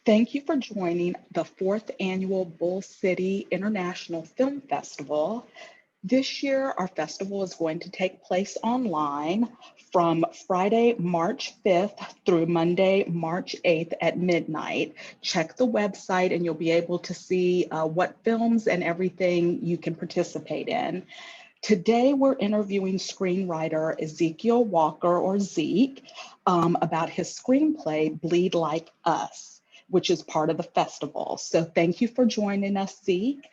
Thank you for joining the fourth annual Bull City International Film Festival. This year, our festival is going to take place online from Friday, March 5th through Monday, March 8th at midnight. Check the website and you'll be able to see what films and everything you can participate in. Today, we're interviewing screenwriter Ezekiel Walker, or Zeke, about his screenplay, Bleed Like Us, which is part of the festival. So thank you for joining us, Zeke.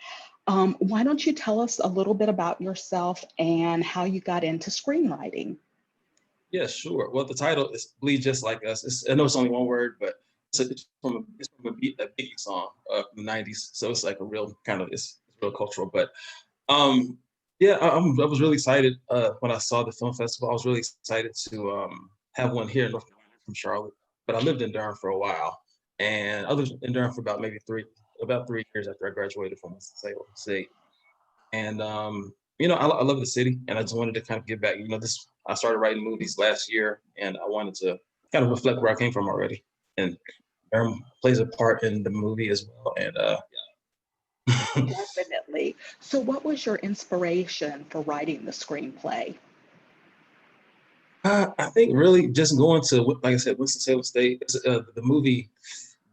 Why don't you tell us a little bit about yourself and how you got into screenwriting? Yeah, sure. Well, the title is "Bleed Just Like Us." I know it's only one word, but it's from a Biggie song from the '90s. So it's like a real kind of it's real cultural. But yeah, I was really excited when I saw the film festival. I was really excited to have one here in North Carolina from Charlotte. But I lived in Durham for a while, and I lived in Durham for about 3 years after I graduated from Winston-Salem State. And I love the city, and I just wanted to kind of give back. I started writing movies last year, and I wanted to kind of reflect where I came from already. And plays a part in the movie as well. And yeah. Definitely. So, what was your inspiration for writing the screenplay? I think really just going to, like I said, Winston-Salem State. The movie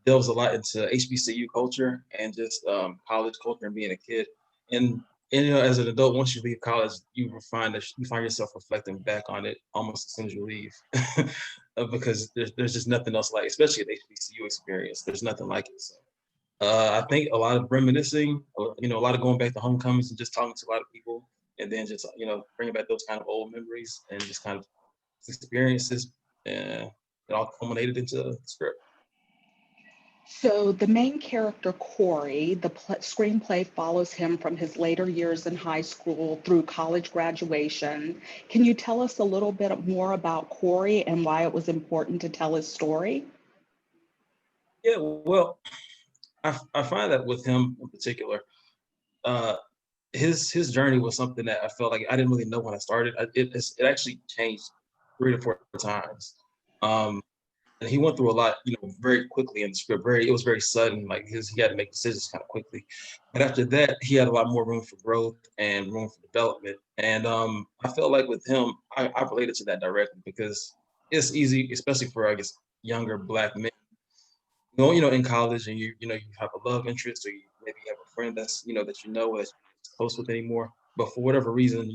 delves a lot into HBCU culture and just college culture and being a kid. And as an adult, once you leave college, you find yourself reflecting back on it almost as soon as you leave, because there's just nothing else like, especially an HBCU experience. There's nothing like it. So I think a lot of reminiscing, a lot of going back to homecomings and just talking to a lot of people, and then just bringing back those kind of old memories and just kind of experiences, and it all culminated into the script. So, the main character, Corey, the screenplay follows him from his later years in high school through college graduation. Can you tell us a little bit more about Corey and why it was important to tell his story? Yeah, well, I find that with him in particular, uh, his journey was something that I felt like I didn't really know when I started. It actually changed 3 to 4 times. Um, and he went through a lot, very quickly in the script. It was very sudden. Like he had to make decisions kind of quickly. But after that, he had a lot more room for growth and room for development. And I felt like with him, I related to that directly because it's easy, especially for I guess younger Black men. In college, and you have a love interest, or you maybe have a friend that's that that's not close with anymore. But for whatever reason,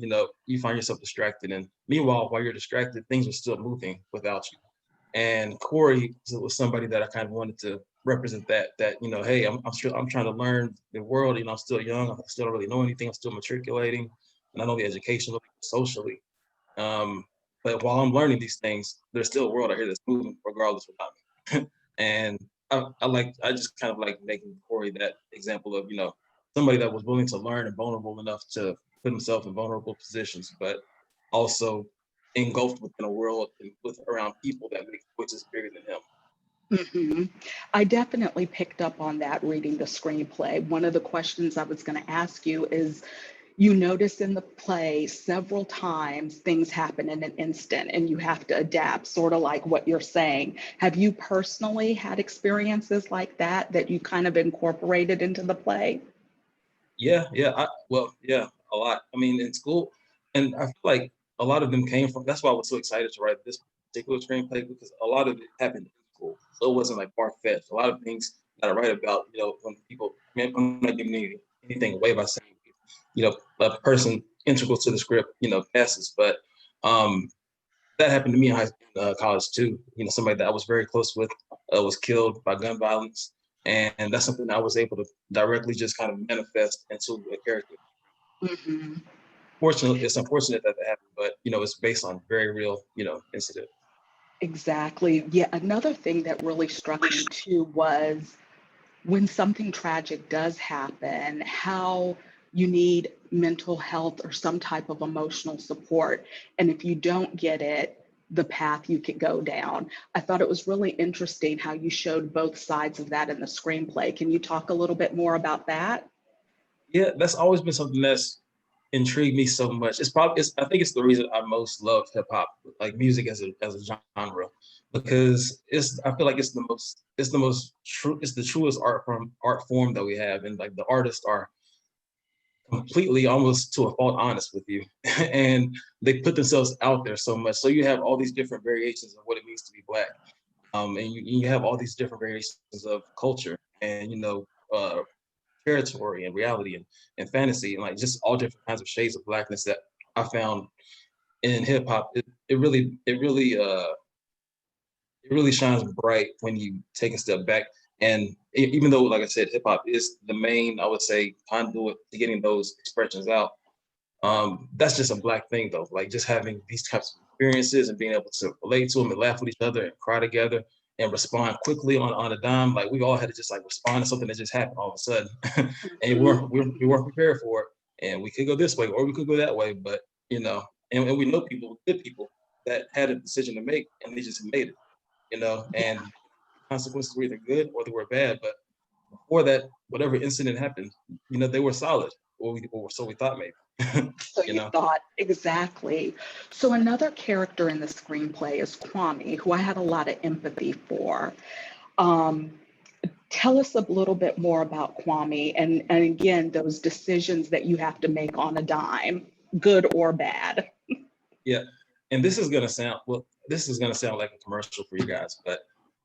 you find yourself distracted. And meanwhile, while you're distracted, things are still moving without you. And Corey was somebody that I kind of wanted to represent that hey, I'm trying to learn the world. I'm still young. I still don't really know anything. I'm still matriculating, not only educationally, but socially. But while I'm learning these things, there's still a world out here that's moving, regardless without me. And I just kind of like making Corey that example of somebody that was willing to learn and vulnerable enough to put himself in vulnerable positions, but also engulfed within a world and with around people that make choices bigger than him. hmm I definitely picked up on that reading the screenplay. One of the questions I was going to ask you is, you notice in the play several times things happen in an instant and you have to adapt, sort of like what you're saying. Have you personally had experiences like that you kind of incorporated into the play? Yeah, a lot. I mean, in school, and I feel like a lot of them came from. That's why I was so excited to write this particular screenplay, because a lot of it happened in school, so it wasn't like far fetched. A lot of things that I write about, when people, I mean, I'm not giving anything away by saying, a person integral to the script, passes, but um, that happened to me in college too. Somebody that I was very close with was killed by gun violence, and that's something I was able to directly just kind of manifest into a character. hmm Fortunately, it's unfortunate that happened, but it's based on very real, incident. Exactly. Yeah, another thing that really struck me too was when something tragic does happen, how you need mental health or some type of emotional support. And if you don't get it, the path you could go down. I thought it was really interesting how you showed both sides of that in the screenplay. Can you talk a little bit more about that? Yeah, that's always been something that's intrigued me so much. I think it's the reason I most love hip hop, like music as a genre, because I feel like it's the truest art form that we have, and like the artists are completely, almost to a fault, honest with you, and they put themselves out there so much. So you have all these different variations of what it means to be Black, and you have all these different variations of culture, and territory and reality and fantasy, and like just all different kinds of shades of Blackness that I found in hip hop. It really shines bright when you take a step back. And even though, like I said, hip hop is the main, I would say, conduit to getting those expressions out, that's just a Black thing, though. Like just having these types of experiences and being able to relate to them and laugh with each other and cry together and respond quickly on a dime. Like we all had to just like respond to something that just happened all of a sudden, and we weren't prepared for it. And we could go this way or we could go that way, but and we know people, good people, that had a decision to make and they just made it. And consequences were either good or they were bad. But before that, whatever incident happened, they were solid, or so we thought, maybe. So you you know. thought, exactly. So another character in the screenplay is Kwame, who I had a lot of empathy for. Um, Tell us a little bit more about Kwame and again, those decisions that you have to make on a dime, good or bad. Yeah, and this is gonna sound like a commercial for you guys, but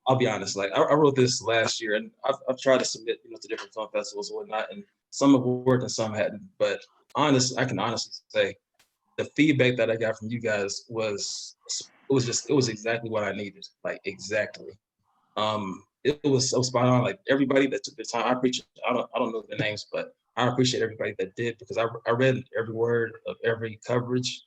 I'll be honest. Like I wrote this last year, and I've tried to submit, to different film festivals and whatnot, and some have worked and some hadn't. But I can honestly say the feedback that I got from you guys it was exactly what I needed, like exactly. It was so spot on. Like everybody that took the time, I appreciate. I don't know the names, but I appreciate everybody that did, because I read every word of every coverage,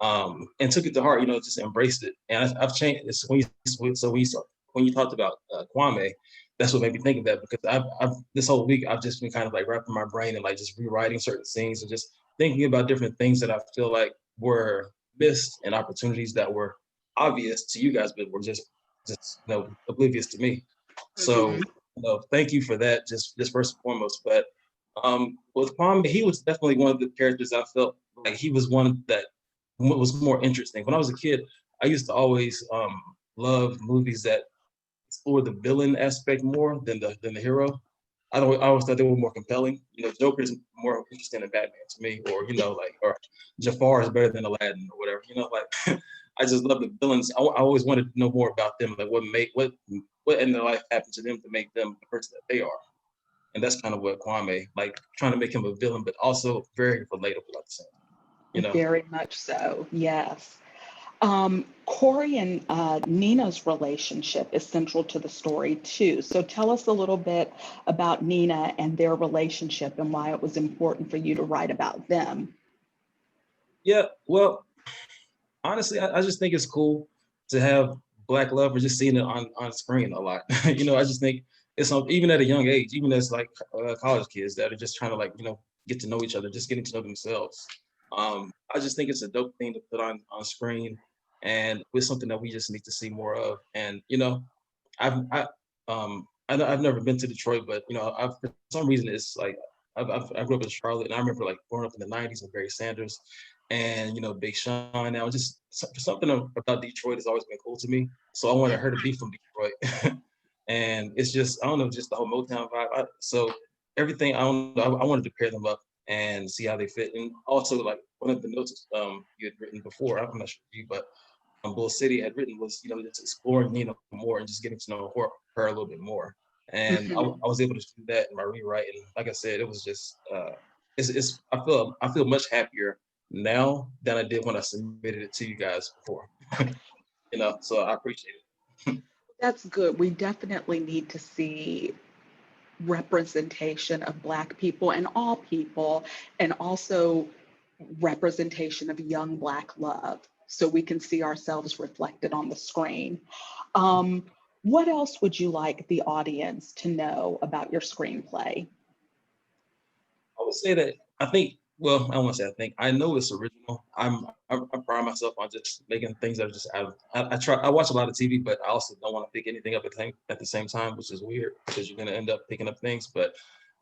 and took it to heart. Just embraced it. And I've changed. It's when you talked about Kwame, that's what made me think of that, because I've this whole week I've just been kind of like wrapping my brain and like just rewriting certain scenes and just thinking about different things that I feel like were missed and opportunities that were obvious to you guys, but were just oblivious to me. So, Mhm. thank you for that, just first and foremost. But with Kwame, he was definitely one of the characters I felt like he was one that was more interesting. When I was a kid, I used to always love movies that explore the villain aspect more than the hero. I always thought they were more compelling. Joker's more interesting than Batman to me, or or Jafar is better than Aladdin or whatever. Like I just love the villains. I always wanted to know more about them, like what in their life happened to them to make them the person that they are. And that's kind of what Kwame, like trying to make him a villain, but also very relatable at the same time. Very much so, yes. Corey and Nina's relationship is central to the story too. So tell us a little bit about Nina and their relationship and why it was important for you to write about them. Yeah, well, honestly, I just think it's cool to have Black love, or just seeing it on screen a lot. I just think it's even at a young age, even as like college kids that are just trying to like get to know each other, just getting to know themselves. I just think it's a dope thing to put on screen, and it's something that we just need to see more of. And I've I've never been to Detroit, but for some reason it's like I grew up in Charlotte, and I remember like growing up in the '90s with Barry Sanders and Big Sean. Now, just something about Detroit has always been cool to me. So I wanted her to be from Detroit, and it's just I don't know, just the whole Motown vibe. So everything I wanted to pair them up and see how they fit. And also, like one of the notes you had written before, I'm not sure if you, but Bull City had written was just exploring Nina more and just getting to know her a little bit more. And Mhm. I was able to do that in my rewrite. And like I said, it was just it's I feel much happier now than I did when I submitted it to you guys before. So I appreciate it. That's good. We definitely need to see representation of Black people and all people, and also representation of young Black love so we can see ourselves reflected on the screen. Um, what else would you like the audience to know about your screenplay? I would say that I think. Well, I don't want to say I think. I know it's original. I pride myself on just making things that are just out. I try. I watch a lot of TV, but I also don't want to pick anything up at the same time, which is weird because you're gonna end up picking up things. But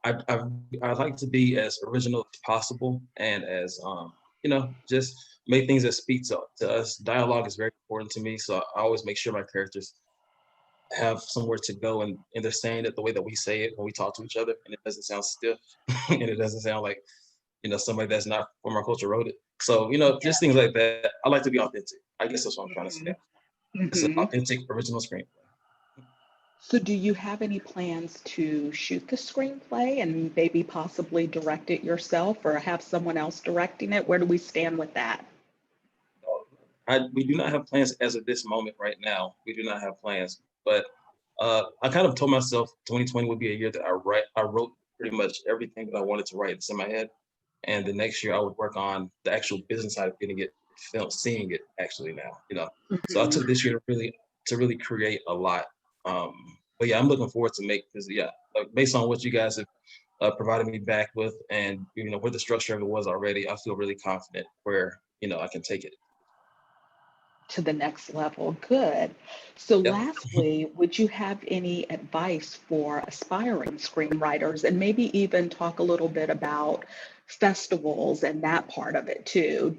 I I, I like to be as original as possible and as just make things that speak to us. Dialogue is very important to me, so I always make sure my characters have somewhere to go, and they're saying it the way that we say it when we talk to each other, and it doesn't sound stiff, and it doesn't sound like somebody that's not from our culture wrote it. So just things like that. I like to be authentic. I guess that's what I'm trying to say. It's an Mm-hmm. authentic original screenplay. So do you have any plans to shoot the screenplay and maybe possibly direct it yourself or have someone else directing it? Where do we stand with that? We do not have plans as of this moment right now. We do not have plans, but I kind of told myself 2020 would be a year that I wrote pretty much everything that I wanted to write. It's in my head, and the next year I would work on the actual business side of getting it filmed, seeing it actually now. So I Mhm. took this year to really create a lot. But yeah, I'm looking forward to make because based on what you guys have provided me back with, and where the structure of it was already, I feel really confident where I can take it. To the next level. Good. So, Yep. lastly, would you have any advice for aspiring screenwriters and maybe even talk a little bit about festivals and that part of it too?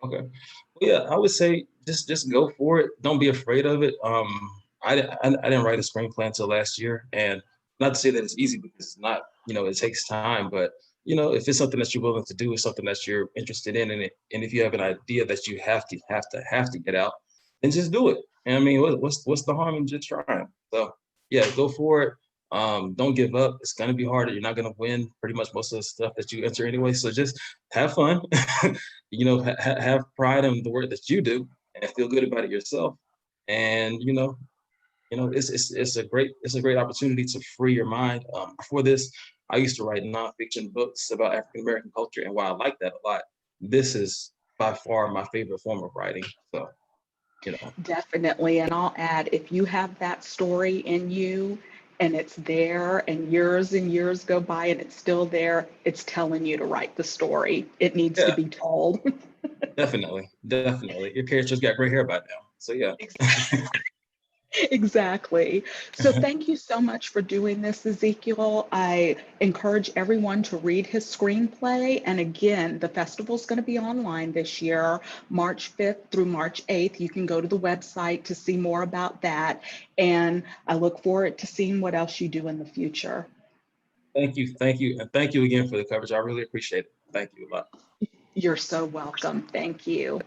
Okay. Well, yeah, I would say just go for it. Don't be afraid of it. I didn't write a screenplay until last year, and not to say that it's easy because it's not. It takes time, but if it's something that you're willing to do, it's something that you're interested in, and if you have an idea that you have to get out, then just do it. And I mean, what's the harm in just trying? So yeah, go for it. Don't give up. It's gonna be hard. You're not gonna win pretty much most of the stuff that you enter anyway. So just have fun. Have pride in the work that you do and feel good about it yourself. And it's a great opportunity to free your mind. Before this, I used to write nonfiction books about African American culture, and while I like that a lot, this is by far my favorite form of writing. So you know, Definitely. And I'll add, if you have that story in you and it's there and years go by and it's still there, it's telling you to write the story. It needs to yeah, be told. definitely. Your character's got gray hair by now, so yeah. Exactly. So thank you so much for doing this, Ezekiel. I encourage everyone to read his screenplay. And again, the festival is going to be online this year, March 5th through March 8th. You can go to the website to see more about that. And I look forward to seeing what else you do in the future. Thank you, and thank you again for the coverage. I really appreciate it. Thank you a lot. You're so welcome. Thank you.